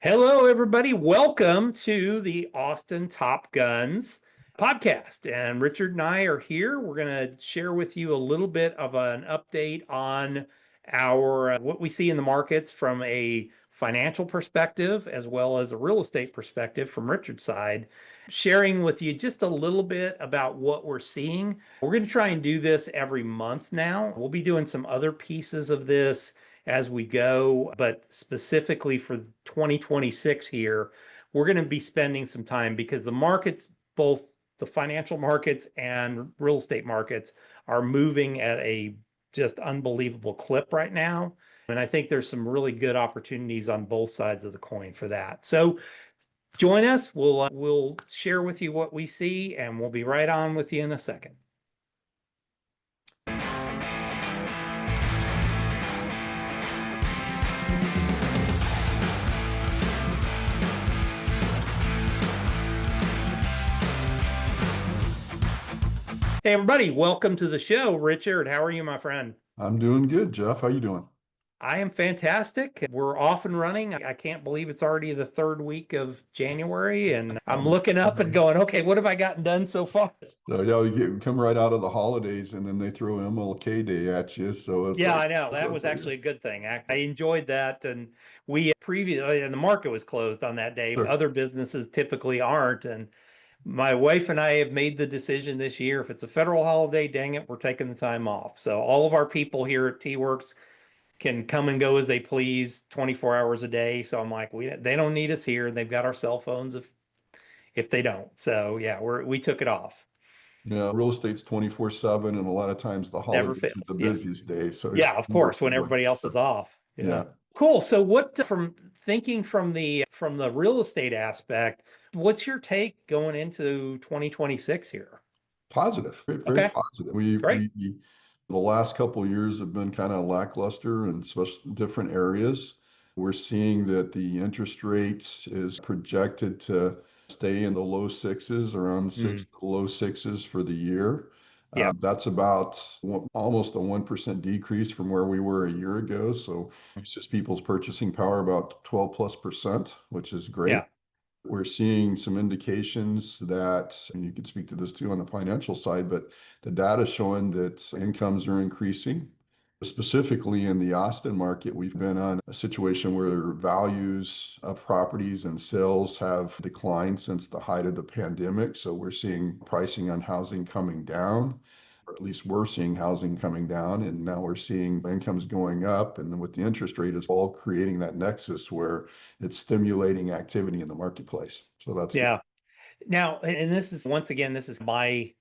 Hello, everybody. Welcome to the Austin Top Guns podcast. And Richard and I are here. We're going to share with you a little bit of an update on our what we see in the markets from a financial perspective as well as a real estate perspective from Richard's side, sharing with you just a little bit about what we're seeing. We're going to try and do this every month now. We'll be doing some other pieces of this as we go, but specifically for 2026 here, we're going to be spending some time because the markets, both the financial markets and real estate markets, are moving at a just unbelievable clip right now. And I think there's some really good opportunities on both sides of the coin for that. So join us. We'll share with you what we see, and we'll be right on with you in a second. Hey, everybody, welcome to the show. Richard, how are you, my friend? I'm doing good, Jeff. How you doing? I am fantastic. We're off and running. I can't believe it's already the third week of January, and I'm looking up and going, okay, what have I gotten done so far? So yeah, come right out of the holidays, and then they throw MLK Day at you. So it's Yeah, like, I know. That was actually a good thing. I enjoyed that. And we previously, and the market was closed on that day. sure. Other businesses typically aren't. And my wife and I have made the decision this year, if it's a federal holiday, dang it, we're taking the time off. So all of our people here at T-Works can come and go as they please 24 hours a day. So I'm like, they don't need us here. They've got our cell phones if they don't. So yeah, we took it off. Yeah, real estate's 24/7, and a lot of times the Never holidays are the fails. Yeah. busiest day. So Yeah, it's of course, when understandable. everybody else is off. Yeah. Yeah, Cool. So what from thinking from the real estate aspect, what's your take going into 2026 here? positive, very, very Okay, positive. great. The last couple of years have been kind of lackluster in especially different areas. We're seeing that the interest rates is projected to stay in the low sixes, around Mm, low sixes for the year. yeah. That's about almost a 1% decrease from where we were a year ago. So it's just people's purchasing power about 12 plus percent, which is great. Yeah. We're seeing some indications that, and you could speak to this too on the financial side, but the data is showing that incomes are increasing. Specifically in the Austin market, we've been on a situation where values of properties and sales have declined since the height of the pandemic. So we're seeing pricing on housing coming down, or at least we're seeing housing coming down, and now we're seeing incomes going up. And then with the interest rate, it's all creating that nexus where it's stimulating activity in the marketplace. So that's good. Yeah. Now, and this is once again, this is my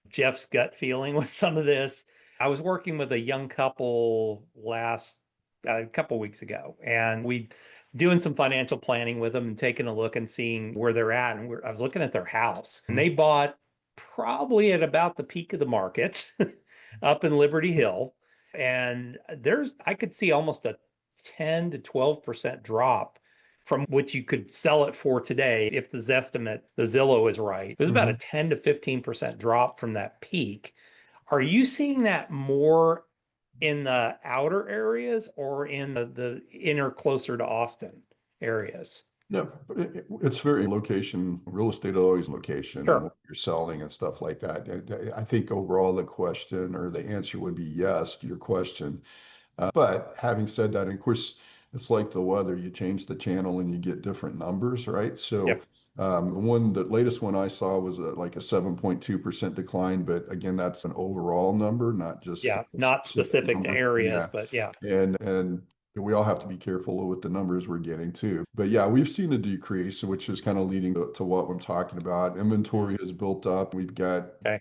Jeff's gut feeling with some of this. I was working with a young couple last a couple weeks ago, and we doing some financial planning with them and taking a look and seeing where they're at. And I was looking at their house, and they bought probably at about the peak of the market up in Liberty Hill. And I could see almost a 10 to 12% drop from what you could sell it for today if the Zestimate, the Zillow is right. It was about a Mhm. 10 to 15% drop from that peak. Are you seeing that more in the outer areas or in the inner closer to Austin areas? Yeah, it's very location. Real estate is always location and Sure. what you're selling and stuff like that. I think overall the question or the answer would be yes to your question. But having said that, of course, it's like the weather. You change the channel and you get different numbers, right? So Yep. the latest one I saw was like a 7.2% decline. But again, that's an overall number, not just Yeah. a Not specific specific to number. areas, Yeah. but yeah. And we all have to be careful with the numbers we're getting too. But yeah, we've seen a decrease, which is kind of leading to what I'm talking about. Mm, Inventory has built up. We've got okay.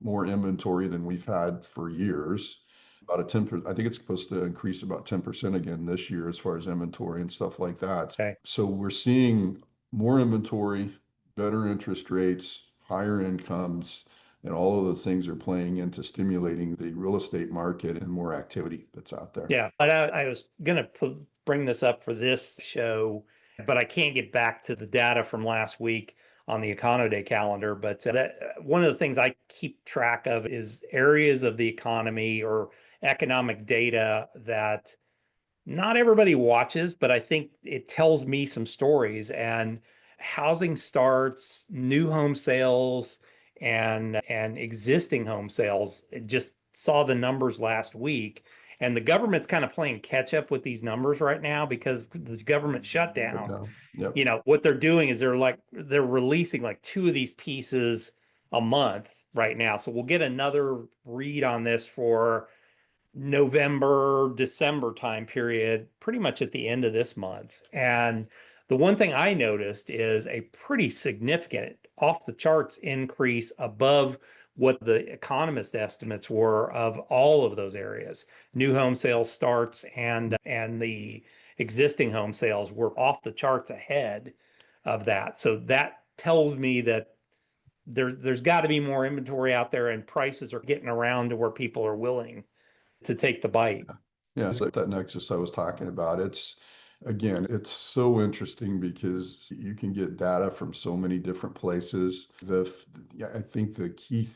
more inventory than we've had for years. About a 10%, I think it's supposed to increase about 10% again this year as far as inventory and stuff like that. Okay. So we're seeing more inventory, better interest rates, higher incomes, and all of those things are playing into stimulating the real estate market and more activity that's out there. Yeah. But I was going to bring this up for this show, but I can't get back to the data from last week on the Econoday calendar. But one of the things I keep track of is areas of the economy or economic data that not everybody watches, but I think it tells me some stories. And housing starts, new home sales, and existing home sales. Just saw the numbers last week, and the government's kind of playing catch up with these numbers right now because the government But shutdown. no, yep. What they're doing is they're releasing like two of these pieces a month right now. So we'll get another read on this for November, December time period, pretty much at the end of this month. And the one thing I noticed is a pretty significant off the charts increase above what the economist estimates were of all of those areas. New home sales starts and the existing home sales were off the charts ahead of that. So that tells me that there's got to be more inventory out there and prices are getting around to where people are willing to take the bite. Yeah, so that nexus I was talking about, again, it's so interesting because you can get data from so many different places. Yeah, I think the key,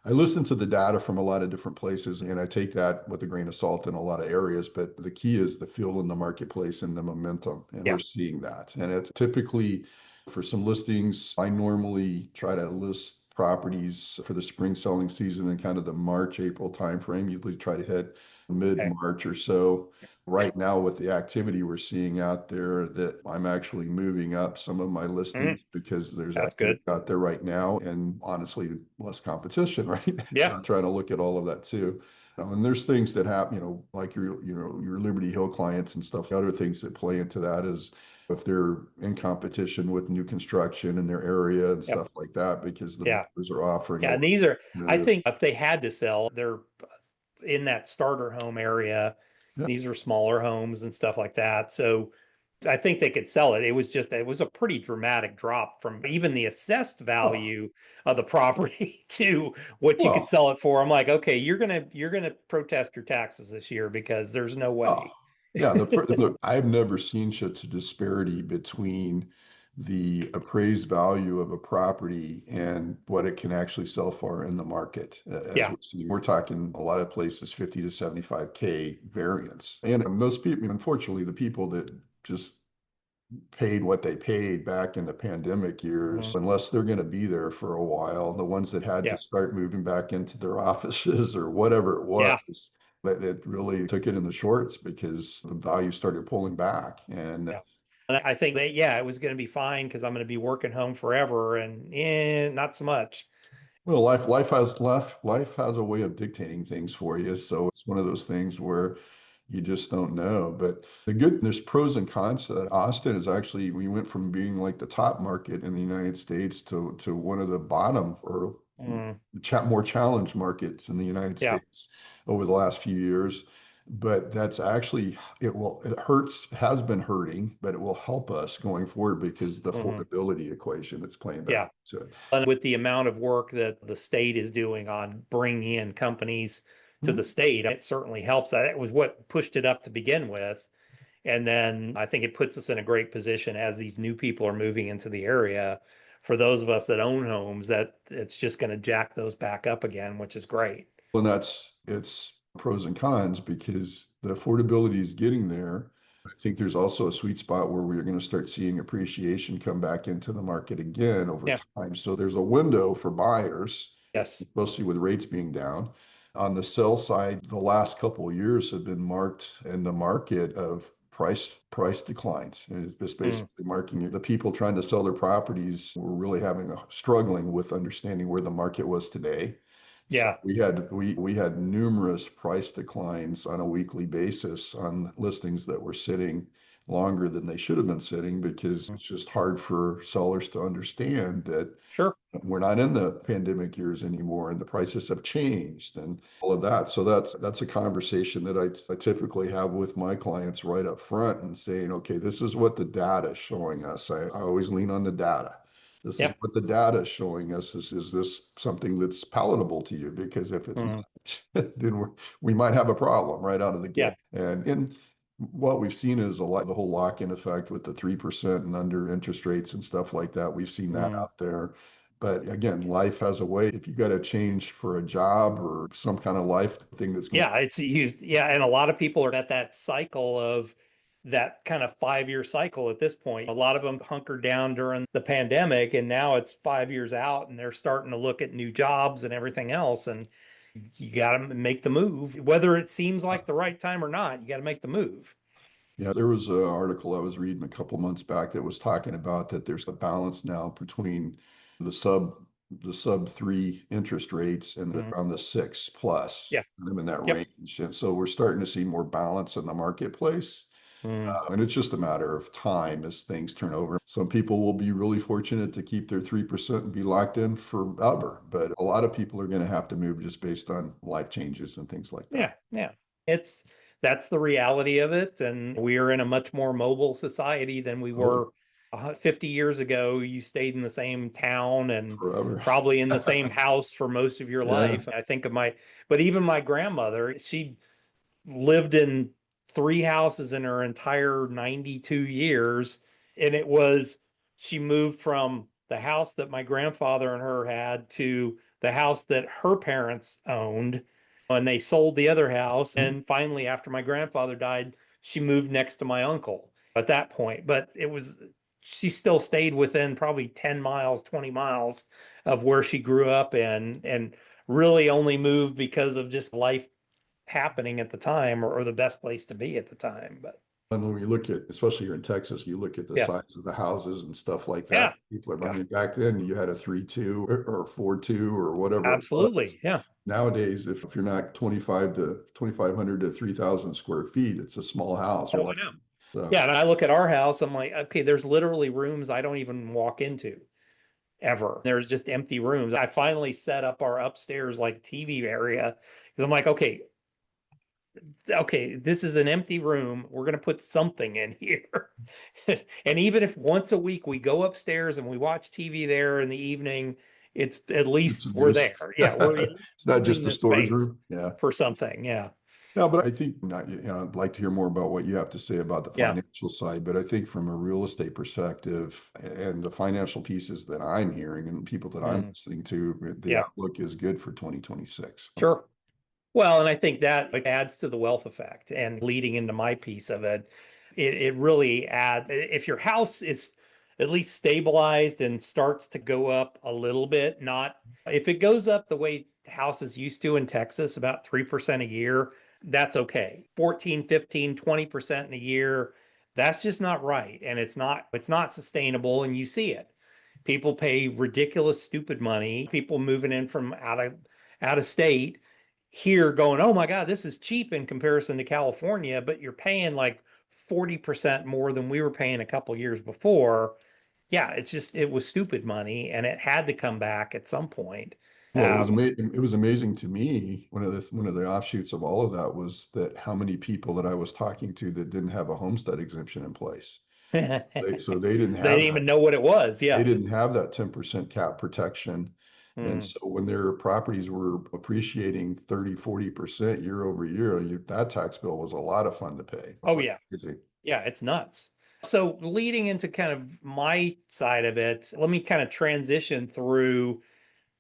I listen to the data from a lot of different places and I take that with a grain of salt in a lot of areas, but the key is the feel in the marketplace and the momentum. And we're Yeah. seeing that. And it's typically for some listings, I normally try to list properties for the spring selling season in kind of the March, April timeframe. Usually try to hit Okay. mid-March or so. Right now, with the activity we're seeing out there, that I'm actually moving up some of my Mm, listings because there's that's activity good. out there right now, and honestly, less competition, right? So Yeah. I'm trying to look at all of that too. And there's things that happen, like your Liberty Hill clients and stuff. Other things that play into that is if they're in competition with new construction in their area and Yep. stuff like that, because the Yeah. builders are offering a Yeah. And lot these are, I of think if they had to sell, they're in that starter home area. yeah. These are smaller homes and stuff like that. So I think they could sell it. It was a pretty dramatic drop from even the assessed Oh, value of the property to what you could well, sell it for. I'm like, okay, you're gonna protest your taxes this year because there's no oh, way. yeah. Look, I've never seen such a disparity between the appraised value of a property and what it can actually sell for in the market. As Yeah. we're seeing, we're talking a lot of places 50 to 75K variance. And most people, unfortunately, the people that just paid what they paid back in the pandemic Mhm. years, unless they're going to be there for a while, the ones that had to Yeah. start moving back into their offices or whatever it Yeah. was, that it really took it in the shorts because the value started pulling back. And Yeah. And I think that, yeah, it was going to be fine because I'm going to be working home forever and not so much. well, life has a way of dictating things for you. So it's one of those things where you just don't know. But there's pros and cons to that. Austin is actually, we went from being like the top market in the United States to one of the bottom or Mm, more challenged markets in the United yeah. States over the last few years. But that's actually, it hurts, has been hurting, but it will help us going forward because the Hmm. affordability equation that's playing back Yeah. to it. And with the amount of work that the state is doing on bringing in companies to the state, it certainly helps. That was what pushed it up to begin with. And then I think it puts us in a great position as these new people are moving into the area. For those of us that own homes, that it's just going to jack those back up again, which is great. And it's pros and cons because the affordability is getting there. I think there's also a sweet spot where we're going to start seeing appreciation come back into the market again over Yeah. time. So there's a window for buyers, Yes. mostly with rates being down. On the sell side, the last couple of years have been marked in the market of price declines. And it's just Mm, basically marking the people trying to sell their properties were really struggling with understanding where the market was today. So yeah. we had numerous price declines on a weekly basis on listings that were sitting longer than they should have been sitting because Mm, it's just hard for sellers to understand that sure. we're not in the pandemic years anymore and the prices have changed and all of that. So that's a conversation that I typically have with my clients right up front and saying, okay, this is what the data is showing us. I always lean on the data. This is Yeah. what the data is showing us. Is this something that's palatable to you? Because if it's Mm, not, then we might have a problem right out of the yeah. gate. And what we've seen is the whole lock-in effect with the 3% and under interest rates and stuff like that. We've seen that Mm, out there. But again, life has a way. If you got to change for a job or some kind of life thing that's going, Yeah, it's you. Yeah, and a lot of people are at that cycle of that kind of 5 year cycle at this point. A lot of them hunkered down during the pandemic, and now it's 5 years out, and they're starting to look at new jobs and everything else. And you got to make the move, whether it seems like the right time or not. You got to make the move. yeah, there was an article I was reading a couple months back that was talking about that there's a balance now between the sub the sub three interest rates and Mhm. around the six plus, Yeah. I'm in that Yep. range. And so we're starting to see more balance in the marketplace. Mm. And it's just a matter of time as things turn over. Some people will be really fortunate to keep their 3% and be locked in forever. But a lot of people are going to have to move just based on life changes and things like that. Yeah, yeah. It's that's the reality of it. And we are in a much more mobile society than we Oh, were 50 years ago. You stayed in the same town and forever. probably in the same house for most of your Yeah. life. I think of but even my grandmother, she lived in three houses in her entire 92 years. And she moved from the house that my grandfather and her had to the house that her parents owned. And they sold the other house. And finally, after my grandfather died, she moved next to my uncle at that point. But she still stayed within probably 10 miles, 20 miles of where she grew up in, and really only moved because of just life happening at the time, or the best place to be at the time. But And when we look at, especially here in Texas, you look at the yeah, size of the houses and stuff like that. yeah, People are God, buying back then. You had a 3-2 or 4-2 or whatever it was. absolutely. Yeah. Nowadays, if you're not 2,500 to 3,000 square feet, it's a small house. You're Oh, I like, know. so Yeah. And I look at our house, I'm like, okay, there's literally rooms I don't even walk into ever. There's just empty rooms. I finally set up our upstairs like TV area because I'm like, okay, this is an empty room. We're going to put something in here. And even if once a week we go upstairs and we watch TV there in the evening, it's at it's least a we're use. there. Yeah, we're It's not using just a this storage space room. Yeah. for something. Yeah. Yeah, but I think not, I'd like to hear more about what you have to say about the Yeah. financial side. But I think from a real estate perspective and the financial pieces that I'm hearing and people that I'm Mhm. listening to, the Yeah. outlook is good for 2026. Sure. Well, and I think that adds to the wealth effect, and leading into my piece of it, it really adds, if your house is at least stabilized and starts to go up a little bit, not if it goes up the way houses used to in Texas, about 3% a year, that's okay. 14, 15, 20% in a year, that's just not right. And it's not sustainable. And you see it. People pay ridiculous, stupid money. People moving in from out of state here going, oh my God, this is cheap in comparison to California, but you're paying like 40% more than we were paying a couple years before. Yeah, it was stupid money and it had to come back at some point. Well, it was Um, amazing. It was amazing to me. One of the offshoots of all of that was that how many people that I was talking to that didn't have a homestead exemption in place. they So they didn't didn't have that. even know what it was. They Yeah. didn't have that 10% cap protection. And Mm. so when their properties were appreciating 30, 40% year over year, that tax bill was a lot of fun to pay. It's Oh, like, yeah. is it? Yeah, it's nuts. So, leading into kind of my side of it, let me kind of transition through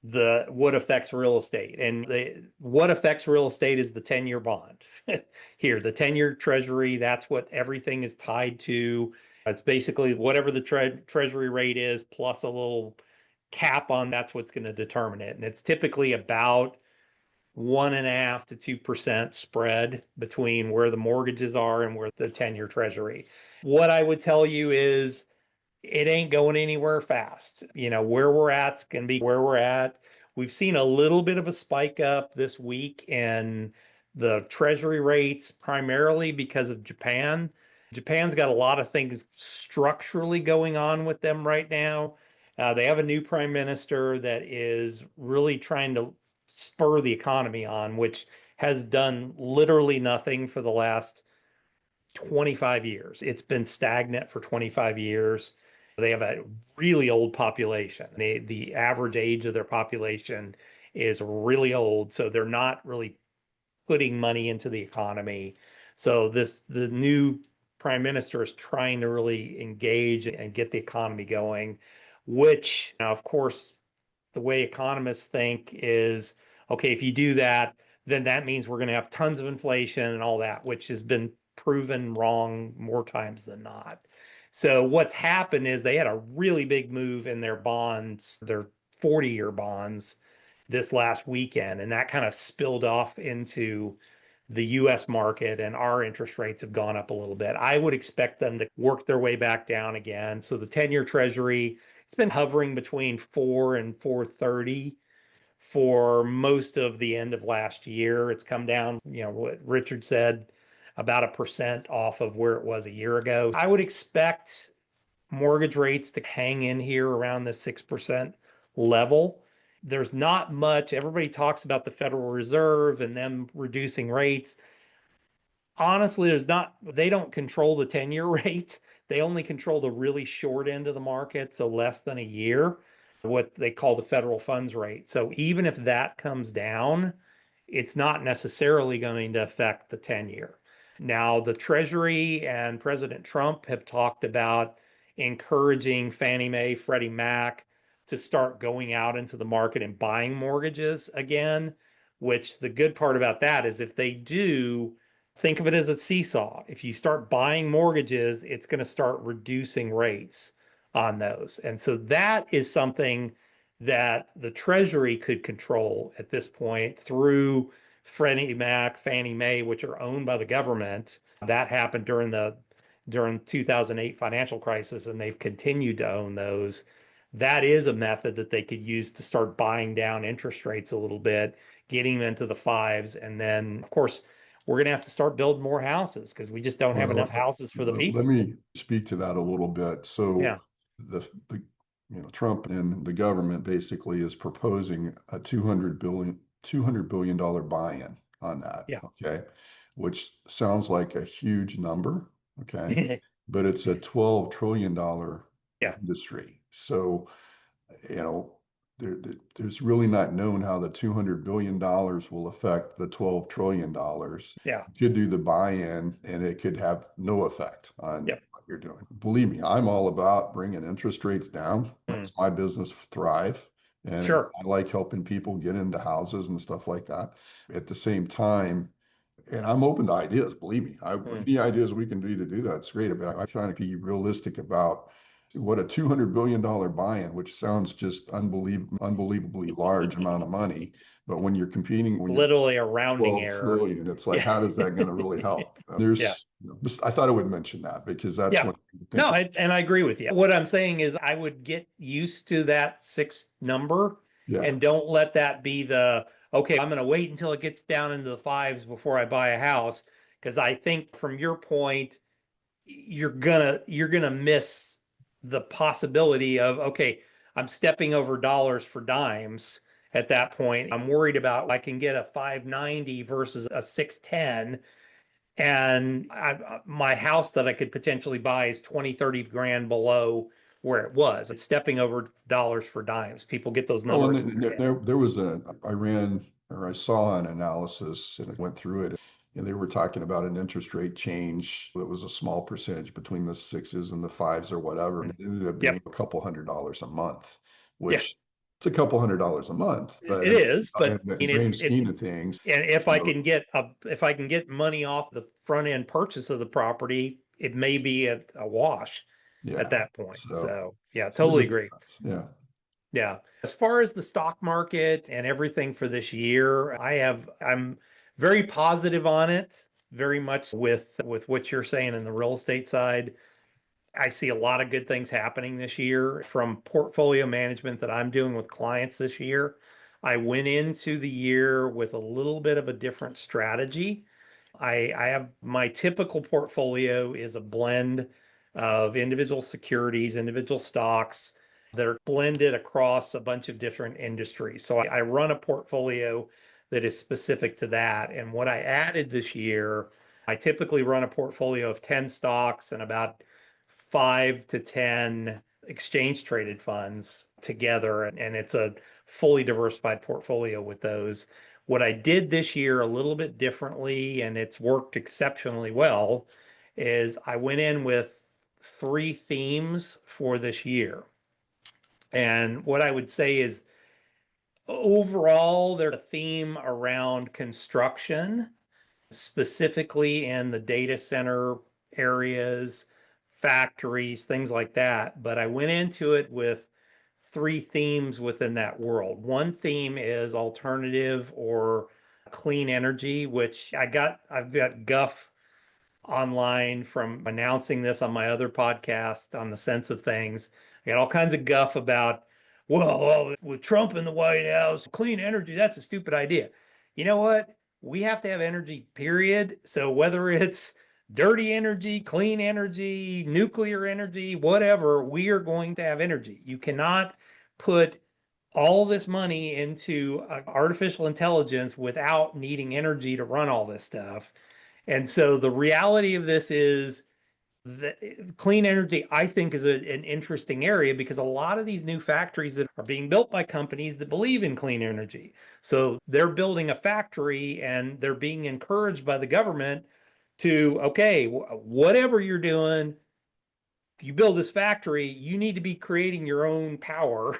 the what affects real estate. And what affects real estate is the 10-year bond. Here, the 10-year treasury, that's what everything is tied to. It's basically whatever the treasury rate is plus a little cap on that's what's going to determine it. And it's typically about 1.5 to 2% spread between where the mortgages are and where the 10-year treasury. What I would tell you is it ain't going anywhere fast. Where we're at's going to be where we're at. We've seen a little bit of a spike up this week in the treasury rates, primarily because of Japan. Japan's got a lot of things structurally going on with them right now. They have a new prime minister that is really trying to spur the economy on, which has done literally nothing for the last 25 years. It's been stagnant for 25 years. They have a really old population. The average age of their population is really old, so they're not really putting money into the economy. So the new prime minister is trying to really engage and get the economy going, which, of course, the way economists think is, okay, if you do that, then that means we're going to have tons of inflation and all that, which has been proven wrong more times than not. So what's happened is they had a really big move in their bonds, their 40-year bonds this last weekend, and that kind of spilled off into the US market, and our interest rates have gone up a little bit. I would expect them to work their way back down again. So the 10-year Treasury, it's been hovering between 4 and 430 for most of the end of last year. It's come down, what Richard said, about 1% off of where it was a year ago. I would expect mortgage rates to hang in here around the 6% level. There's not much. Everybody talks about the Federal Reserve and them reducing rates. Honestly, they don't control the 10-year rate. They only control the really short end of the market, so less than a year, what they call the federal funds rate. So even if that comes down, it's not necessarily going to affect the 10-year. Now, the Treasury and President Trump have talked about encouraging Fannie Mae, Freddie Mac to start going out into the market and buying mortgages again, which the good part about that is if they do, think of it as a seesaw. If you start buying mortgages, it's going to start reducing rates on those. And so that is something that the Treasury could control at this point through Freddie Mac, Fannie Mae, which are owned by the government. That happened during 2008 financial crisis, and they've continued to own those. That is a method that they could use to start buying down interest rates a little bit, getting them into the fives, and then, of course, we're going to have to start building more houses because we just don't have enough Well, houses for the let people. me speak to that a little bit. So Yeah. the Trump and the government basically is proposing a $200 billion buy-in on that. Yeah. Okay. Which sounds like a huge number. Okay. But it's a $12 trillion Yeah. industry. So you know, there's really not known how the $200 billion will affect the $12 trillion. Yeah. You could do the buy-in and it could have no effect on Yep. what you're doing. Believe me, I'm all about bringing interest rates down. Mm. Makes my business thrive. And Sure. I like helping people get into houses and stuff like that. At the same time, and I'm open to ideas, believe me. Mm. Any ideas we can do that, it's great. But I'm trying to be realistic about what a $200 billion buy-in, which sounds just unbelievably large amount of money. But when you're competing, when you're Literally a rounding 12 error. trillion, it's like, Yeah. how does that going to really help? Yeah. I thought I would mention that because that's Yeah. what you think No, about. and I agree with you. What I'm saying is I would get used to that six number Yeah. and don't let that be okay, I'm going to wait until it gets down into the fives before I buy a house. Because I think from your point, you're gonna miss the possibility of, okay, I'm stepping over dollars for dimes at that point. I'm worried about I can get a 590 versus a 610, and my house that I could potentially buy is 20, 30 grand below where it was. It's stepping over dollars for dimes. People get those Oh, numbers in and their head. there was I ran or I saw an analysis and I went through it. And they were talking about an interest rate change that was a small percentage between the sixes and the fives or whatever. And Mm. it ended up being Yep. a couple $100 a month, Yeah, which it's a couple $100 a month, but it is, in but the I mean, grand it's scheme of things, and you know, if I can get money off the front end purchase of the property, it may be a wash at yeah. that point. So, So yeah, so it totally just agree. depends. Yeah. Yeah. As far as the stock market and everything for this year, I'm very positive on it, very much with what you're saying in the real estate side. I see a lot of good things happening this year from portfolio management that I'm doing with clients this year. I went into the year with a little bit of a different strategy. I have my typical portfolio is a blend of individual securities, individual stocks that are blended across a bunch of different industries. So I run a portfolio that is specific to that. And what I added this year, I typically run a portfolio of 10 stocks and about 5 to 10 exchange traded funds together. And it's a fully diversified portfolio with those. What I did this year a little bit differently, and it's worked exceptionally well, is I went in with three themes for this year. And what I would say is overall, there's a theme around construction, specifically in the data center areas, factories, things like that. But I went into it with three themes within that world. One theme is alternative or clean energy, which I've got guff online from announcing this on my other podcast on the sense of things. I got all kinds of guff about, well, with Trump in the White House, clean energy, that's a stupid idea. You know what? We have to have energy, period. So whether it's dirty energy, clean energy, nuclear energy, whatever, we are going to have energy. You cannot put all this money into artificial intelligence without needing energy to run all this stuff. And so the reality of this is that clean energy, I think, is an interesting area because a lot of these new factories that are being built by companies that believe in clean energy. So they're building a factory and they're being encouraged by the government to, okay, whatever you're doing, you build this factory, you need to be creating your own power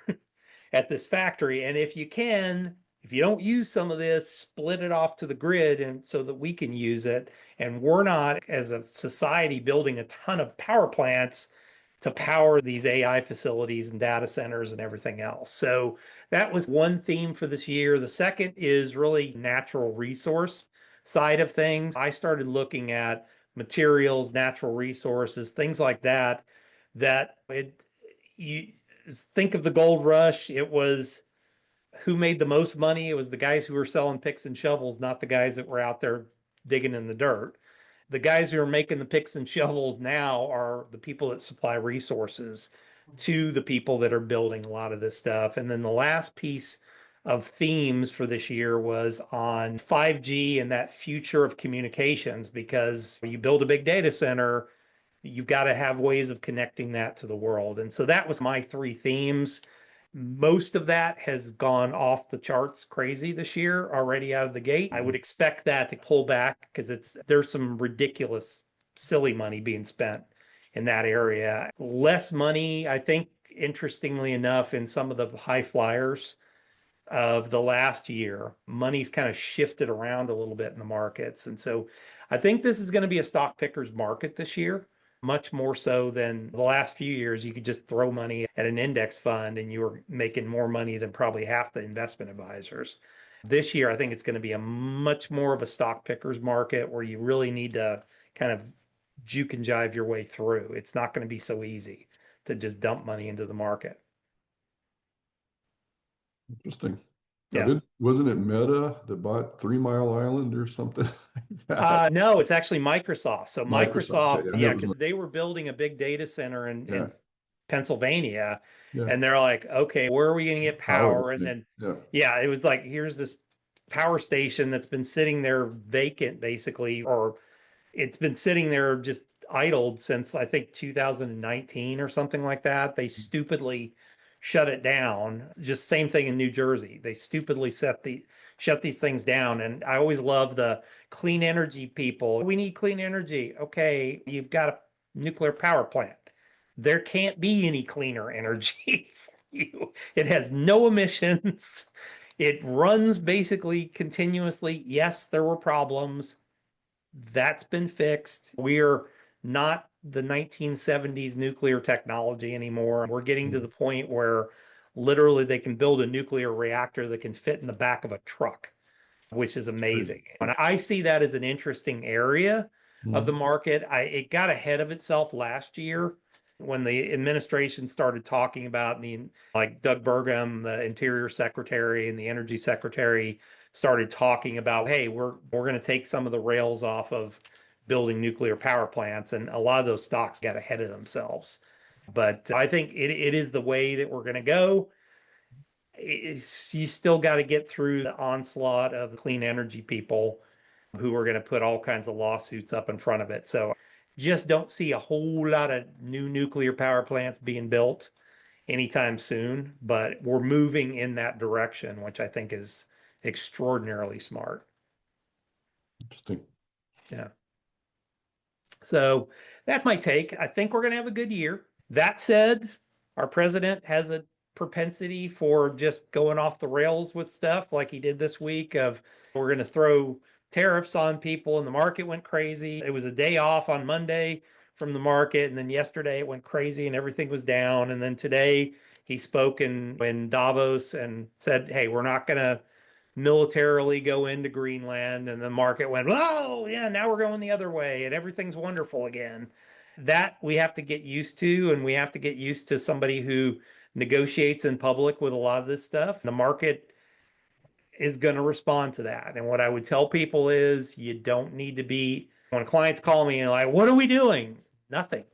at this factory. And if you can, if you don't use some of this, split it off to the grid and so that we can use it. And we're not, as a society, building a ton of power plants to power these AI facilities and data centers and everything else. So that was one theme for this year. The second is really natural resource side of things. I started looking at materials, natural resources, things like that, that you think of the gold rush. It was who made the most money. It was the guys who were selling picks and shovels, not the guys that were out there digging in the dirt. The guys who are making the picks and shovels now are the people that supply resources to the people that are building a lot of this stuff. And then the last piece of themes for this year was on 5G and that future of communications, because when you build a big data center, you've got to have ways of connecting that to the world. And so that was my three themes. Most of that has gone off the charts crazy this year already out of the gate. I would expect that to pull back because there's some ridiculous, silly money being spent in that area. Less money, I think, interestingly enough, in some of the high flyers of the last year. Money's kind of shifted around a little bit in the markets. And so I think this is going to be a stock picker's market this year, much more so than the last few years. You could just throw money at an index fund and you were making more money than probably half the investment advisors. This year, I think it's going to be a much more of a stock picker's market where you really need to kind of juke and jive your way through. It's not going to be so easy to just dump money into the market. Interesting. Now, Yeah. wasn't it Meta that bought 3 Mile Island or something like that? No, it's actually Microsoft. So Microsoft. Okay, Microsoft, I knew yeah, it was. because they were building a big data center Yeah, in Pennsylvania, yeah. and they're like, okay, where are we going to get Power power? this And thing. then, Yeah. yeah, it was like, here's this power station that's been sitting there vacant, basically, or it's been sitting there just idled since I think 2019 or something like that. They stupidly shut it down. Just same thing in New Jersey. They stupidly shut these things down. And I always love the clean energy people. We need clean energy. Okay, you've got a nuclear power plant. There can't be any cleaner energy for you. It has no emissions. It runs basically continuously. Yes, there were problems. That's been fixed. We're not the 1970s nuclear technology anymore. We're getting to the point where literally they can build a nuclear reactor that can fit in the back of a truck, which is amazing. And I see that as an interesting area of the Mhm. market. It got ahead of itself last year when the administration started talking about the like Doug Burgum, the Interior Secretary and the Energy Secretary started talking about, hey, we're going to take some of the rails off of building nuclear power plants, and a lot of those stocks got ahead of themselves. But I think it is the way that we're going to go. You still got to get through the onslaught of the clean energy people who are going to put all kinds of lawsuits up in front of it. So just don't see a whole lot of new nuclear power plants being built anytime soon, but we're moving in that direction, which I think is extraordinarily smart. Interesting. Yeah. So that's my take. I think we're going to have a good year. That said, our president has a propensity for just going off the rails with stuff like he did this week of we're going to throw tariffs on people and the market went crazy. It was a day off on Monday from the market, and then yesterday it went crazy and everything was down. And then today he spoke in Davos and said, hey, we're not going to militarily go into Greenland. And the market went, oh, yeah, now we're going the other way and everything's wonderful again. That we have to get used to, and we have to get used to somebody who negotiates in public with a lot of this stuff. The market is going to respond to that. And what I would tell people is you don't need to be, when clients call me and like, what are we doing? Nothing,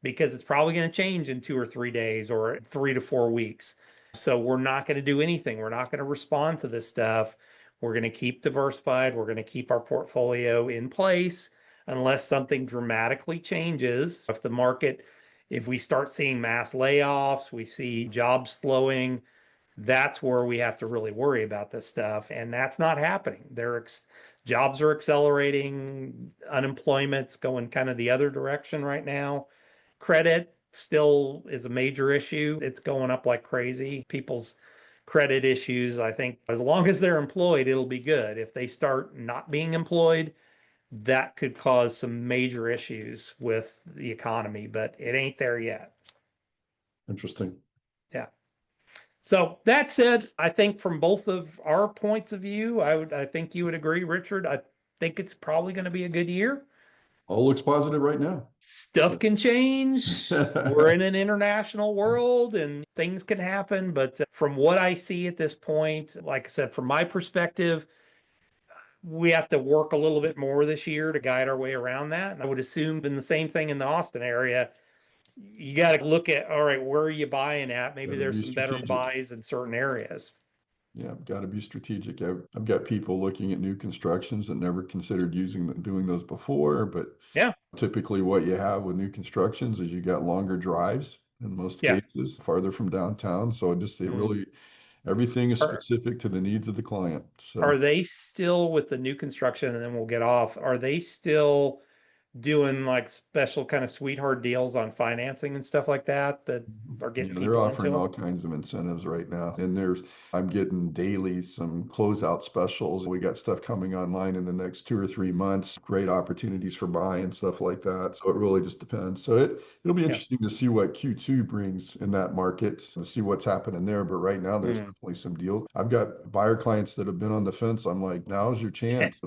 because it's probably going to change in 2 or 3 days or 3 to 4 weeks. So we're not going to do anything. We're not going to respond to this stuff. We're going to keep diversified. We're going to keep our portfolio in place unless something dramatically changes. If the market, if we start seeing mass layoffs, we see jobs slowing, that's where we have to really worry about this stuff. And that's not happening. Jobs are accelerating. Unemployment's going kind of the other direction right now. Credit still is a major issue. It's going up like crazy. People's credit issues, I think, as long as they're employed, it'll be good. If they start not being employed, that could cause some major issues with the economy, but it ain't there yet. Interesting. Yeah. So that said, I think from both of our points of view, I think you would agree, Richard. I think it's probably going to be a good year. All looks positive right now. Stuff can change. We're in an international world and things can happen. But from what I see at this point, like I said, from my perspective, we have to work a little bit more this year to guide our way around that. And I would assume in the same thing in the Austin area. You got to look at, all right, where are you buying at? Maybe Got to there's be some better strategic. buys in certain areas. Yeah, got to be strategic. I've got people looking at new constructions that never considered doing those before, but Yeah. typically what you have with new constructions is you got longer drives in most Yeah. cases, farther from downtown. So it Mm. really everything is Are, specific to the needs of the client. So are they still with the new construction, and then we'll get off? Are they still doing like special kind of sweetheart deals on financing and stuff like that that are yeah, getting they're people into offering them? all kinds of incentives right now. And I'm getting daily some closeout specials. We got stuff coming online in the next 2 or 3 months, great opportunities for buying and stuff like that. So it really just depends. So it'll be Yeah. interesting to see what Q2 brings in that market and see what's happening there. But right now, there's Mm. definitely some deals. I've got buyer clients that have been on the fence. I'm like, now's your chance.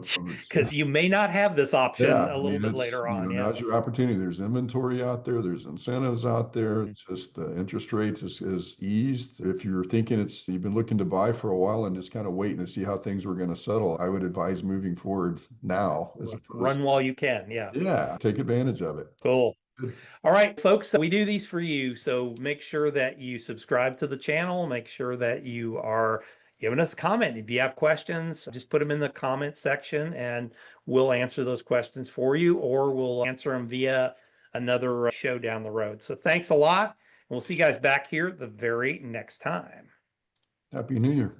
Because you may not have this option Yeah, a I little mean, bit later on. Yeah. now's your opportunity. There's inventory out there, there's incentives out there. Mm. It's just the interest rates is eased. If you're thinking you've been looking to buy for a while and just kind of waiting to see how things were going to settle, I would advise moving forward now as opposed, Run while you can. Yeah. yeah, take advantage of it. Cool. Good. All right, folks, we do these for you. So make sure that you subscribe to the channel. Make sure that you are giving us a comment. If you have questions, just put them in the comment section and we'll answer those questions for you, or we'll answer them via another show down the road. So thanks a lot. And we'll see you guys back here the very next time. Happy New Year.